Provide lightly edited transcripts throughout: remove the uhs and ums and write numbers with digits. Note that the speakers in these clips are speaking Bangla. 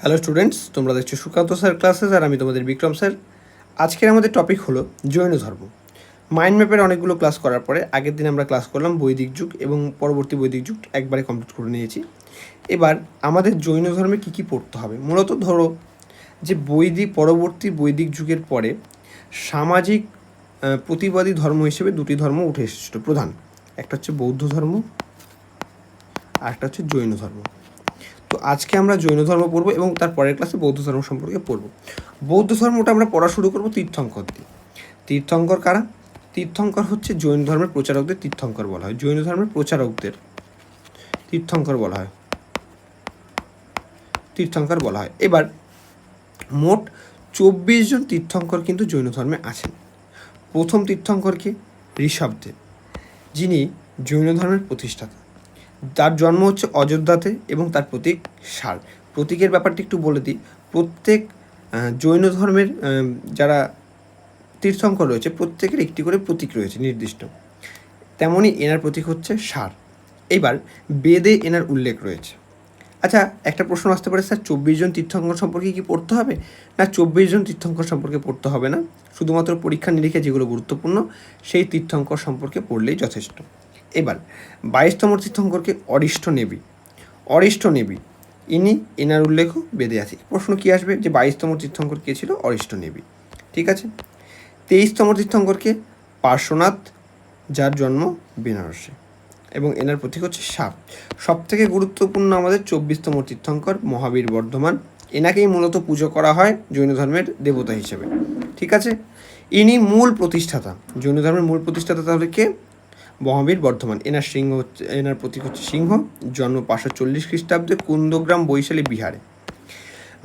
হ্যালো স্টুডেন্টস, তোমরা দেখছো সুকান্ত স্যার ক্লাসেস আর আমি তোমাদের বিক্রম স্যার। আজকের আমাদের টপিক হলো জৈন ধর্ম। মাইন্ড ম্যাপের অনেকগুলো ক্লাস করার পরে আগের দিন আমরা ক্লাস করলাম বৈদিক যুগ এবং পরবর্তী বৈদিক যুগ একবারে কমপ্লিট করে নিয়েছি। এবার আমাদের জৈন ধর্মে কী কী পড়তে হবে, মূলত ধরো যে পরবর্তী বৈদিক যুগের পরে সামাজিক প্রতিবাদী ধর্ম হিসেবে দুটি ধর্ম উঠে এসেছিল প্রধান, একটা হচ্ছে বৌদ্ধ ধর্ম আর একটা হচ্ছে জৈন ধর্ম। তো আজকে আমরা জৈন ধর্ম পড়বো এবং তার পরের ক্লাসে বৌদ্ধ ধর্ম সম্পর্কে পড়বো। বৌদ্ধ ধর্মটা আমরা পড়া শুরু করবো তীর্থঙ্কর দিয়ে। তীর্থঙ্কর কারা? তীর্থঙ্কর হচ্ছে জৈন ধর্মের প্রচারকদের তীর্থঙ্কর বলা হয়। জৈন ধর্মের প্রচারকদের তীর্থঙ্কর বলা হয়, তীর্থঙ্কর বলা হয়। এবার মোট 24 জন তীর্থঙ্কর কিন্তু জৈন ধর্মে আছেন। প্রথম তীর্থঙ্করকে ঋষভদেব, যিনি জৈন ধর্মের প্রতিষ্ঠাতা। তার জন্ম হচ্ছে অযোধ্যাতে এবং তার প্রতীক ষাঁড়। প্রতীকের ব্যাপারটি একটু বলে দিই। প্রত্যেক জৈন ধর্মের যারা তীর্থঙ্কর রয়েছে প্রত্যেকের একটি করে প্রতীক রয়েছে নির্দিষ্ট, তেমনই এনার প্রতীক হচ্ছে ষাঁড়। এইবার বেদে এনার উল্লেখ রয়েছে। আচ্ছা, একটা প্রশ্ন আসতে পারে, স্যার 24 জন তীর্থঙ্কর সম্পর্কে কি পড়তে হবে? না, 24 জন তীর্থঙ্কর সম্পর্কে পড়তে হবে না, শুধুমাত্র পরীক্ষা নিরীক্ষা যেগুলো গুরুত্বপূর্ণ সেই তীর্থঙ্কর সম্পর্কে পড়লেই যথেষ্ট। এবার 22তম তীর্থঙ্করকে অরিষ্ট নেবি, এনার উল্লেখও বেদে আছে। প্রশ্ন কি আসবে যে 22তম তীর্থঙ্কর কে ছিল? অরিষ্ট নেবি। ঠিক আছে। 23তম তীর্থঙ্করকে পার্শ্বনাথ, যার জন্ম বেনারসে এবং এনার প্রতীক হচ্ছে সাপ। সব থেকে গুরুত্বপূর্ণ আমাদের 24তম তীর্থঙ্কর মহাবীর বর্ধমান। এনাকেই মূলত পুজো করা হয় জৈন ধর্মের দেবতা হিসেবে। ঠিক আছে। ইনি মূল প্রতিষ্ঠাতা, জৈন ধর্মের মূল প্রতিষ্ঠাতা তাহলে কে? মহাবীর বর্ধমান। এনার প্রতীক হচ্ছে সিংহ। জন্ম 540 খ্রিস্টাব্দে কুন্দগ্রাম বৈশালী বিহারে।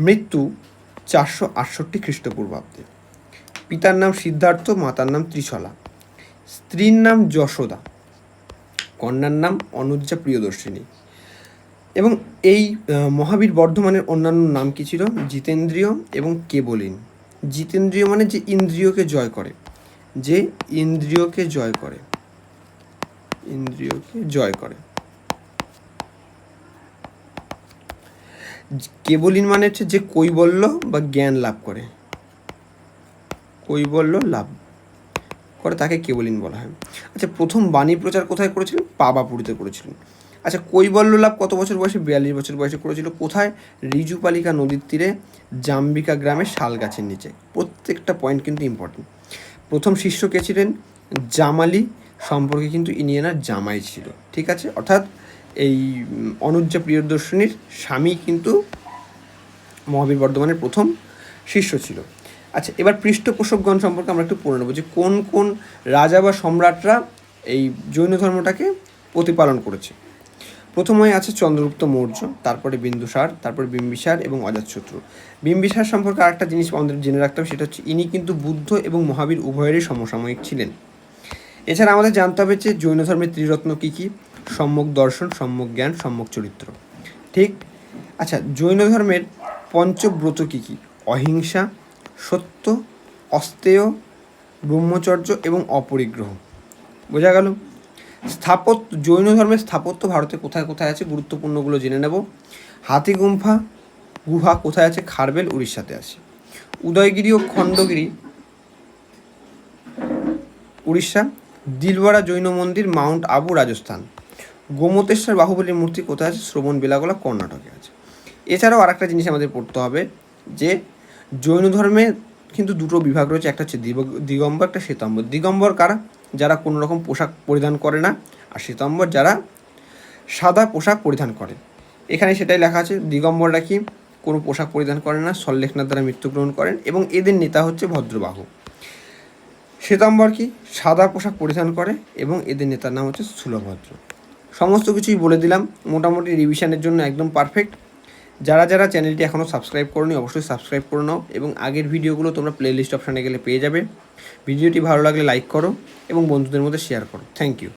মৃত্যু 468 খ্রিস্টপূর্বাব্দে। পিতার নাম সিদ্ধার্থ, মাতার নাম ত্রিশলা, স্ত্রীর নাম যশোদা, কন্যার নাম অনুজ্জা প্রিয়দর্শিনী। এবং এই মহাবীর বর্ধমানের অন্যান্য নাম কি ছিল? জিতেন্দ্রিয় এবং কেবলিন। জিতেন্দ্রিয় মানে যে ইন্দ্রিয়কে জয় করে, যে ইন্দ্রিয়কে জয় করে, কেবলিন মানে হচ্ছে যে কৈবল্য বা জ্ঞান লাভ করে, কৈবল্য লাভ করে তাকে কেবলিন বলা হয়। আচ্ছা, প্রথম বাণী প্রচার কোথায় করেছিলেন? পাবাপুরীতে করেছিলেন। আচ্ছা, কৈবল্য লাভ কত বছর বয়সে? 42 বছর বয়সে করেছিল। কোথায়? ঋজুপালিকা নদীর তীরে জাম্বিকা গ্রামে শাল গাছের নিচে। প্রত্যেকটা পয়েন্ট কিন্তু ইম্পর্টেন্ট। প্রথম শিষ্য কে ছিলেন? জামালি সম্পর্কে কিন্তু ইনি এনার জামাই ছিল। ঠিক আছে, অর্থাৎ এই অনুজ্জা প্রিয়দর্শিনীর স্বামী কিন্তু মহাবীর বর্ধমানের প্রথম শিষ্য ছিল। আচ্ছা, এবার পৃষ্ঠপোষকগণ সম্পর্কে আমরা একটু পড়ে নেব যে কোন কোন রাজা বা সম্রাটরা এই জৈন ধর্মটাকে প্রতিপালন করেছে। প্রথমে আছে চন্দ্রগুপ্ত মৌর্য, তারপরে বিন্দুসার, তারপরে বিম্বিসার এবং অজাতশত্রু। বিম্বিসার সম্পর্কে আরেকটা জিনিস আমাদের জেনে রাখতে হবে, সেটা হচ্ছে ইনি কিন্তু বুদ্ধ এবং মহাবীর উভয়েরই সমসাময়িক ছিলেন। এছাড়া আমাদের জানতে হবে যে জৈন ধর্মের ত্রিরত্ন কী কী? সম্যক দর্শন, সম্যক জ্ঞান, সম্যক চরিত্র। ঠিক। আচ্ছা, জৈন ধর্মের পঞ্চব্রত কী কী? অহিংসা, সত্য, অস্তেয়, ব্রহ্মচর্য এবং অপরিগ্রহ। বোঝা গেল? জৈন ধর্মের স্থাপত্য ভারতে কোথায় কোথায় আছে গুরুত্বপূর্ণগুলো জেনে নেব। হাতিগুম্ফা গুহা কোথায় আছে? খারবেল, উড়িষ্যাতে আছে। উদয়গিরি ও খণ্ডগিরি উড়িষ্যা। দিলওয়ারা জৈন মন্দির মাউন্ট আবু, রাজস্থান। গোমতেশ্বর বাহুবলীর মূর্তি কোথায় আছে? শ্রবণ বেলাগোলা, কর্ণাটকে আছে। এছাড়াও আরেকটা জিনিস আমাদের পড়তে হবে যে জৈন ধর্মে কিন্তু দুটো বিভাগ রয়েছে, একটা হচ্ছে দিগম্বর, একটা শ্বেতাম্বর। দিগম্বর কারা? যারা কোনো রকম পোশাক পরিধান করে না, আর শ্বেতাম্বর যারা সাদা পোশাক পরিধান করে। এখানে সেটাই লেখা আছে, দিগম্বররা কি? কোনো পোশাক পরিধান করে না, সল্লেখনার দ্বারা মৃত্যুগ্রহণ করেন এবং এদের নেতা হচ্ছে ভদ্রবাহু। শ্বেতাম্বর কি? সাদা পোশাক পরিধান করে এবং এদের নেতার নাম হচ্ছে স্থূলভদ্র। সমস্ত কিছুই বলে দিলাম, মোটামুটি রিভিশনের জন্য একদম পারফেক্ট। যারা যারা চ্যানেলটি এখনও সাবস্ক্রাইব করোনি অবশ্যই সাবস্ক্রাইব করে নাও এবং আগের ভিডিওগুলো তোমরা প্লেলিস্ট অপশানে গেলে পেয়ে যাবে। ভিডিওটি ভালো লাগলে লাইক করো এবং বন্ধুদের মধ্যে শেয়ার করো। Thank you.